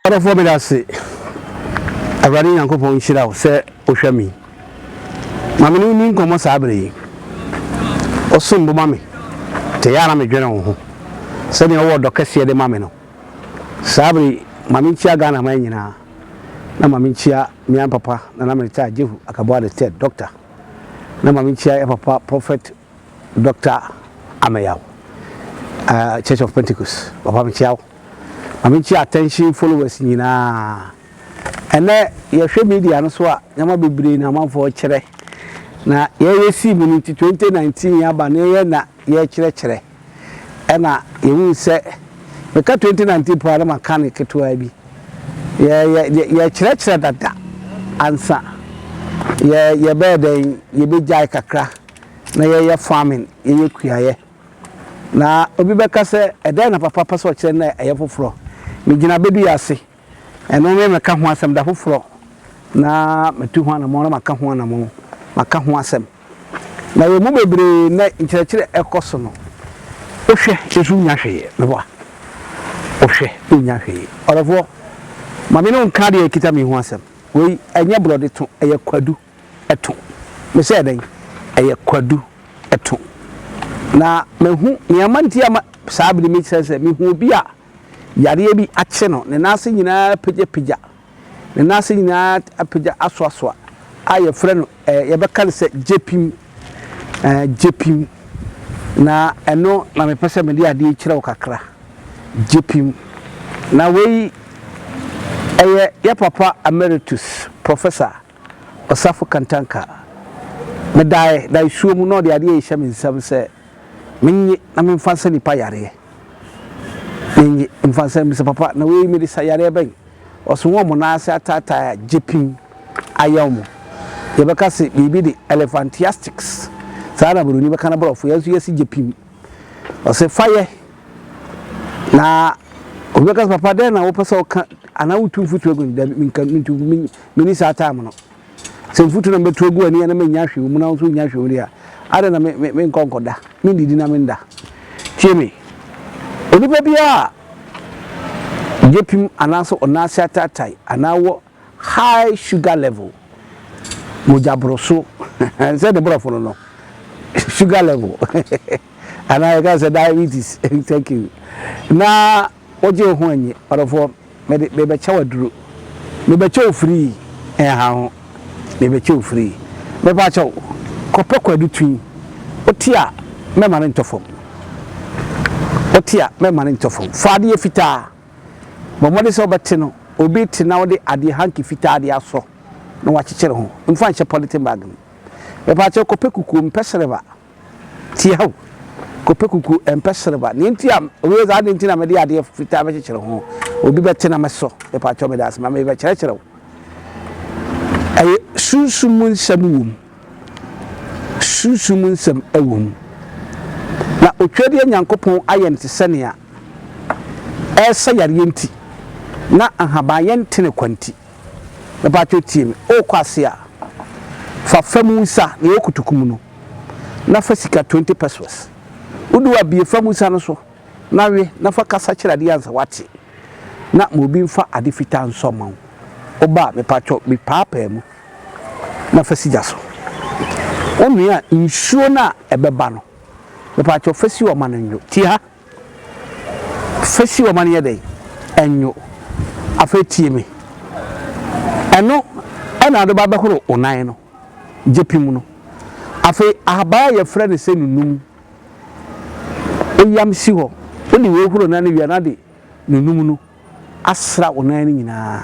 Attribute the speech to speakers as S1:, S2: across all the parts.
S1: Ora for me that say awari Yankopon hira wo se ohwa mi mame no ni nkomo sabre osum bo mame te yara me dwene wo ho se ne wo dokase de mame no sabre mame chia Ghana man nyina na mame chia mi an papa na me ta Jehu Akabwa the third doctor na mame chia e papa prophet Dr. Amayaw Church of Pentecost papa me chia mame chia attention followers nyina ene ye hwe media no so a nyama bebre na manfo kire na ye si mu 2019 ya ba na ye na ye kire ena ye hu se meka 2019 po ala mechanic keto abi ye kire dada ansa ye beden ye be jai kakra na ye farming ye kuaye na obi beka se eden na papa paso kire na ye foforo me gina bedu yase eno me meka ho asem da foforo na metu ho na mo na maka ho na mo maka ho asem na ye mu bebre na nkire ekoso no ohwe ezu nya hwe me bo ohwe nya hwe orofo mame no nka de ekita me ho asem we enye brode to eye kwadu eto me se den eye kwadu eto na mehu niamanti ama saabri me se me hu bi a yare bi ache no ne nase nyina pejapija ne nase nyina apija aswasoa aye freno ye bekale se jepim na eno na me pese me de ade kire wo kakra jepim na we ye papa emeritus professor Osafo Kantanka me dai suomu no de ade ye hye me nsam se menyi na me mfansa ni pa yare Ninyi mfansa mi papa na we mi sayare ben oso wo mo na ase atata jepin ayamu ye beka se bibi di elephantiastics sana buru ni beka na brofo yesu yesi jepin o se faye na o beka papa de na wo pesa o ka ana wutu futu egu da mini sa time no se futu na betu egu ani na menya hwe mu na so nya hwe ri a ada na me nkonkoda mi didi na me nda tiemi onipa bia jepim anaso onase atatai anawo high sugar level mojabroso say the brofo no sugar level and I got diabetes thank you na oje ho anyi orofo me be chawa duro me be chaw free ha ho me be chaw free me ba chaw kope kwadu tun otia me ma ntofom otia me mane ntofo faade ye fita momode so bete no obi te na wode ade hanki fita ade aso na wakekere ho mfa nche politin bag me pa che kope kuku mpesreba tiawo kope kuku empesreba ni ntia obi za ade ntina me de ade fita be kekere ho obi bete na meso me pa che me das ma me be kekere ho ay sunsumun samum sunsumun sam awum na otwede Nyankopon ayente senea esa yare enti na ahaba yente ne kwanti na ba twetiem o kwase a fa famusa na yokutukum no na fa sika 20 pesos udu abie famusa no so na we na fa kasa kira de ansa wate na mobi mfa ade fita nsoma oba me patcho bi papa mu na fa sija so onua nsuo na ebeba no me patcho fesi o manenyo ti ha fesi o man yedey enyo afetie me eno ena do ba behoro onan no jepim no afi ahaba ye frɛ ne se nunum oyam si ho oni we huro na ne wi na de nunum no asra onan nyina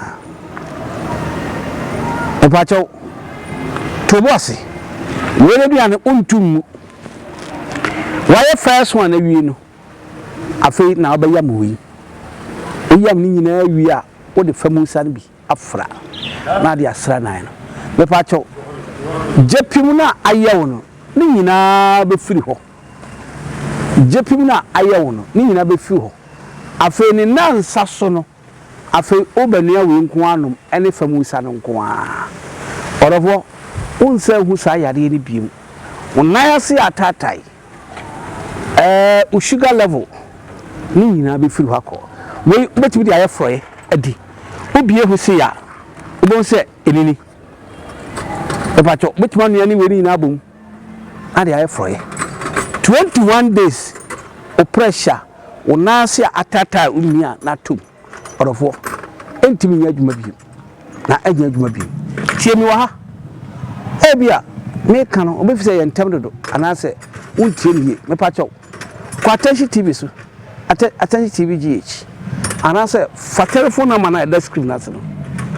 S1: me patcho to boase we le duane ontum waye first one awie no afi na obayam wi oyam ni nyina wi a wo de famusa no bi afra na de asra nan no me patcho jepim na ayewo no ni nyina be firi ho jepim na ayewo no ni nyina be firi ho afi ni nansa so no afi obanua we nko anom ene famusa no nko a orofo unsa hu sa yare ni biem onaya se atatai sugar level ni nyina be firi ho akọ we betimi de ayefroye adi obie hu se ya obon se enini e pa cho bituma nua ni weri na abom ade aye froye 21 days o pressure o nase atata unia na tum orofo entimi nya adwuma bi na anya adwuma bi tie mi wa ha ebia me kan obefi se ye ntem dodo anase untie ni me pa cho kwa attention tv so attention tv gh anase fa telephone number na da screen na so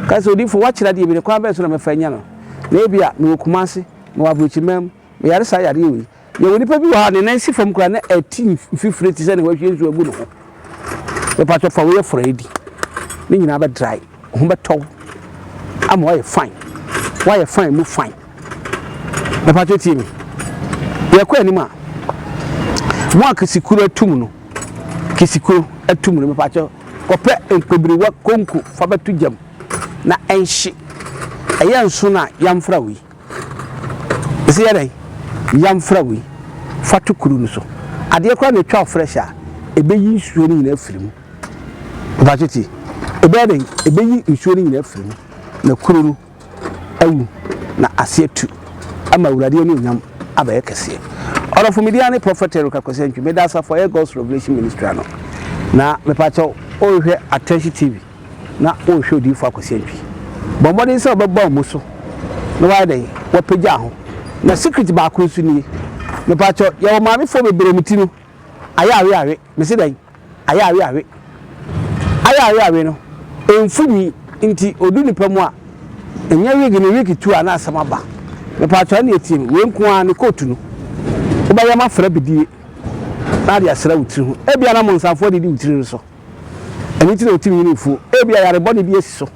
S1: ka so di fo watch na de bi kwa be so na me fanya no na ebia me okumase me wabrochi mem me yare sa yare yi ye woni pa bi wa ne nansi fam kura na 18 fifre ti se ne wahwe nsu agu no ho me pa cho fa we fredi ni nyina ba dry ho be tow am why fine mu fine me pa cho ti mi ye kwa ni ma mo akisikuru atum no kisikuru atum no me pa cho kope enkobiriwa konku fa betu jam na enhye eya nso na yamfra wi ese yare yamfra wi fatukuru no so ade kwa na twa fresh a ebeyi nsuo ni nyina afirimu ba chiti ebeyi nsuo ni nyina afirimu na kururu awu na asietu ama urade ni nyam abaye kese orofo media ne prophet Eruka Kwasentwi me da for God's Revelation Ministry no na me pa cho ohwe attention tv na ohwe odi fa Kwasentwi bombodi se obeba mu so no why dey wapeja ho na secret ba ko su ni me pa cho ye ma me fo bebere muti no ayawe me se dan ayawe no enfumi nti odu nipa mu a enya wigi ne wigi tu ana asama ba me pa cho na etim we nko a ne kotu no oba ya ma fra bidie na dia sra wutiri ho ebia na monsafo de di wutiri so eni ti na otimi ni fu ebia yare body bi esiso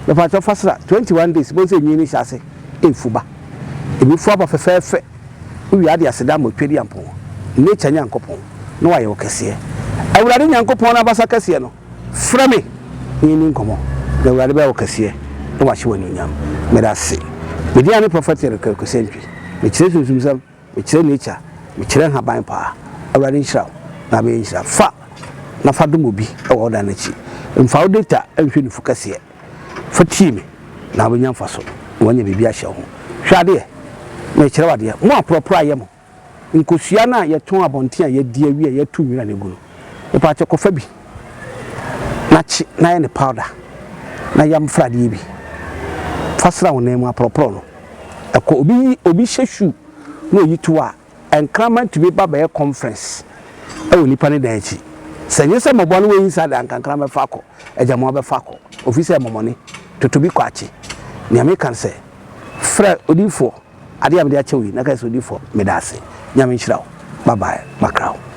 S1: me pa cho fasra 21 days bo se nyi ni hyase enfu ba ebi fu aba fefefe wi ade aseda mo twedi ampo ne chanya nkopon no waye okese awurade nyankopon na basa kese no fra me ni nkomo na awurade ba okese no wa hye wani nyam me da se media ne prophet Eruka Kwasentwi me kire sunzumzam me kire nature me kire haban pa awurade nhyira na be nhyira fa na fa dum obi e wo da na chi mfa data enhwe ni fukase fa team na be nyamfa so wonye bibia hye ho hwade me kire wade mo apropro ayemo nkosua na ye ton abonte a ye die wi ye tu nwira ne gu no e pa che kofa bi na chi na ye ne powder na yam frade bi fasra wona mu apropro no e ko obi hwehwu no yitu a enkraman to be baba conference e woni pa ne dan chi senye se mobo no we inside ankraman fa ko ejamo be fa ko office momone totobi kwachi ne american say fra odifo ade am de achewi na kai so odifo medase nyame nhyirawo bye bye makrao